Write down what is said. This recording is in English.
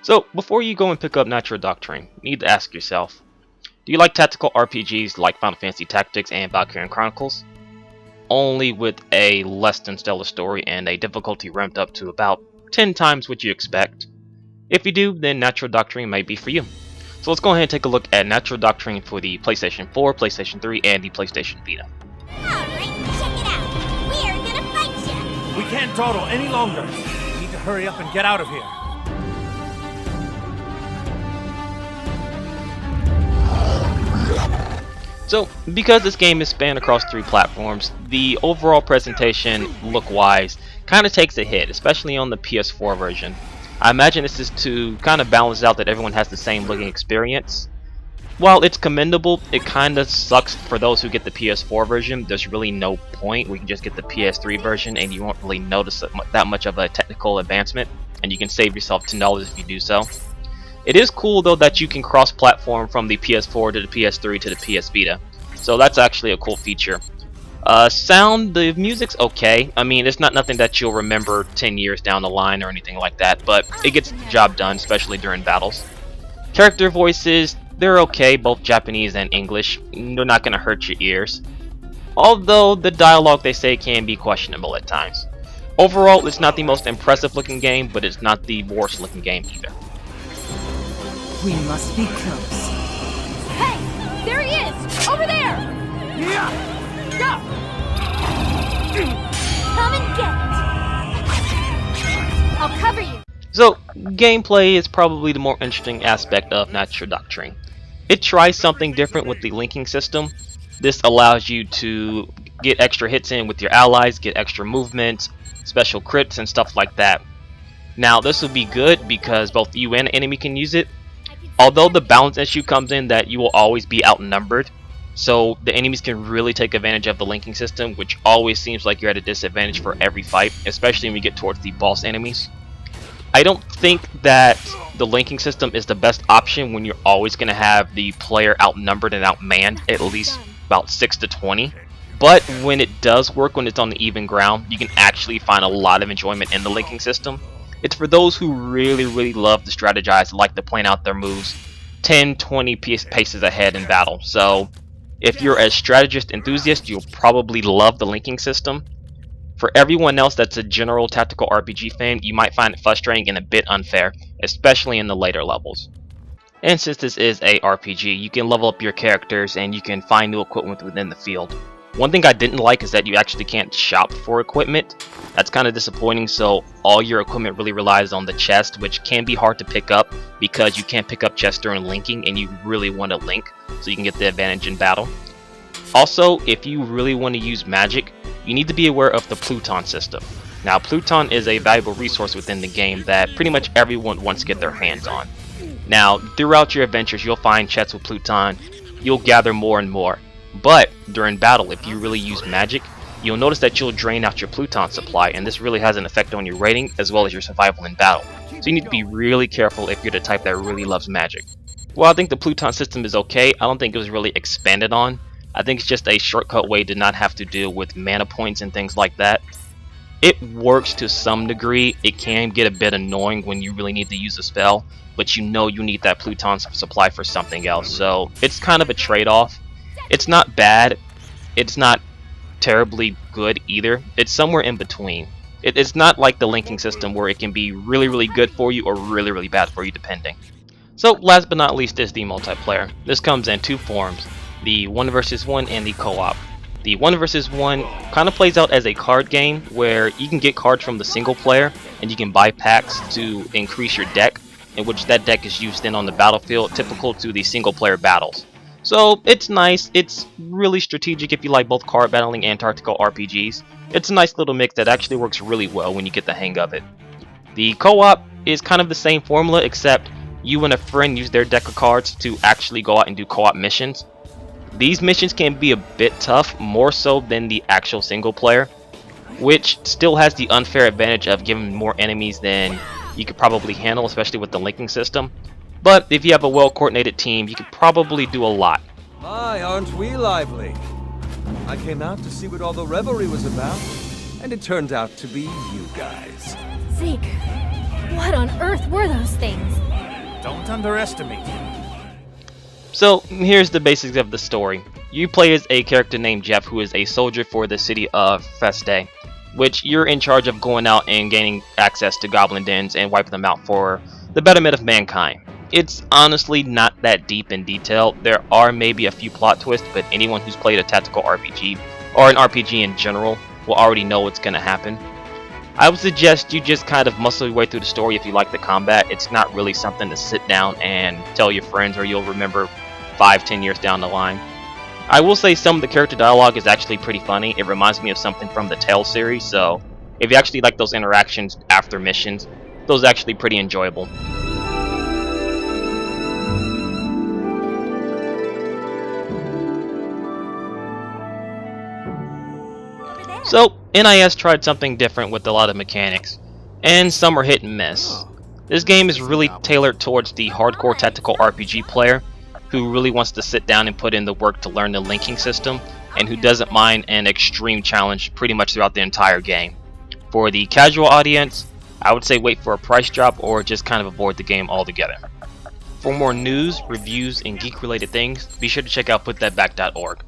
So, before you go and pick up Natural Doctrine, you need to ask yourself, do you like tactical RPGs like Final Fantasy Tactics and Valkyrian Chronicles? Only with a less than stellar story and a difficulty ramped up to about 10 times what you expect. If you do, then Natural Doctrine might be for you. So let's go ahead and take a look at Natural Doctrine for the PlayStation 4, PlayStation 3, and the PlayStation Vita. Alright, check it out. We are gonna fight ya! We can't dawdle any longer. We need to hurry up and get out of here. So, because this game is spanned across 3 platforms, the overall presentation, look-wise, kind of takes a hit, especially on the Ps4 version. I imagine this is to kind of balance out that everyone has the same looking experience. While it's commendable, it kind of sucks for those who get the Ps4 version. There's really no point. We can just get the Ps3 version and you won't really notice that much of a technical advancement, and you can save yourself $10 if you do so. It is cool though that you can cross-platform from the Ps4 to the Ps3 to the PS Vita, so that's actually a cool feature. Sound, the music's okay. I mean, it's not nothing that you'll remember 10 years down the line or anything like that, but it gets the job done, especially during battles. Character voices, they're okay, both Japanese and English. They're not going to hurt your ears. Although the dialogue they say can be questionable at times. Overall, it's not the most impressive looking game, but it's not the worst looking game either. We must be close. Hey! There he is! Over there! Yeah! Go! Come and get it! I'll cover you! So, gameplay is probably the more interesting aspect of Natural Doctrine. It tries something different with the linking system. This allows you to get extra hits in with your allies, get extra movement, special crits, and stuff like that. Now, this will be good because both you and the enemy can use it. Although the balance issue comes in that you will always be outnumbered, so the enemies can really take advantage of the linking system, which always seems like you're at a disadvantage for every fight, especially when you get towards the boss enemies. I don't think that the linking system is the best option when you're always going to have the player outnumbered and outmanned, at least about 6 to 20. But when it does work, when it's on the even ground, you can actually find a lot of enjoyment in the linking system. It's for those who really love to strategize, like to plan out their moves 10-20 paces ahead in battle. So if you're a strategist enthusiast, you'll probably love the linking system. For everyone else that's a general tactical RPG fan, you might find it frustrating and a bit unfair, especially in the later levels. And since this is a RPG, you can level up your characters and you can find new equipment within the field. One thing I didn't like is that you actually can't shop for equipment. That's kind of disappointing, so all your equipment really relies on the chest, which can be hard to pick up because you can't pick up chests during linking and you really want to link so you can get the advantage in battle. Also, if you really want to use magic, you need to be aware of the Pluton system. Now, Pluton is a valuable resource within the game that pretty much everyone wants to get their hands on. Now, throughout your adventures, you'll find chests with Pluton. You'll gather more and more. But during battle, if you really use magic, you'll notice that you'll drain out your Pluton supply, and this really has an effect on your rating as well as your survival in battle. So you need to be really careful if you're the type that really loves magic. While I think the Pluton system is okay, I don't think it was really expanded on. I think it's just a shortcut way to not have to deal with mana points and things like that. It works to some degree. It can get a bit annoying when you really need to use a spell, but you know you need that Pluton supply for something else, so it's kind of a trade-off. It's not bad, it's not terribly good either. It's somewhere in between. It's not like the linking system where it can be really good for you or really bad for you depending. So last but not least is the multiplayer. This comes in 2 forms, the 1 vs 1 and the co-op. The 1 vs 1 kind of plays out as a card game where you can get cards from the single player and you can buy packs to increase your deck, in which that deck is used in on the battlefield, typical to the single player battles. So it's nice, it's really strategic if you like both card battling and tactical RPGs. It's a nice little mix that actually works really well when you get the hang of it. The co-op is kind of the same formula, except you and a friend use their deck of cards to actually go out and do co-op missions. These missions can be a bit tough, more so than the actual single player, which still has the unfair advantage of giving more enemies than you could probably handle, especially with the linking system. But if you have a well-coordinated team, you could probably do a lot. My, aren't we lively? I came out to see what all the revelry was about, and it turned out to be you guys. Zeke, what on earth were those things? Don't underestimate him. So here's the basics of the story. You play as a character named Jeff, who is a soldier for the city of Feste, which you're in charge of going out and gaining access to goblin dens and wiping them out for the betterment of mankind. It's honestly not that deep in detail. There are maybe a few plot twists, but anyone who's played a tactical RPG, or an RPG in general, will already know what's going to happen. I would suggest you just kind of muscle your way through the story if you like the combat. It's not really something to sit down and tell your friends or you'll remember 5-10 years down the line. I will say some of the character dialogue is actually pretty funny. It reminds me of something from the Tales series, so if you actually like those interactions after missions, those are actually pretty enjoyable. So, NIS tried something different with a lot of mechanics, and some are hit and miss. This game is really tailored towards the hardcore tactical RPG player who really wants to sit down and put in the work to learn the linking system, and who doesn't mind an extreme challenge pretty much throughout the entire game. For the casual audience, I would say wait for a price drop or just kind of avoid the game altogether. For more news, reviews, and geek-related things, be sure to check out putthatback.org.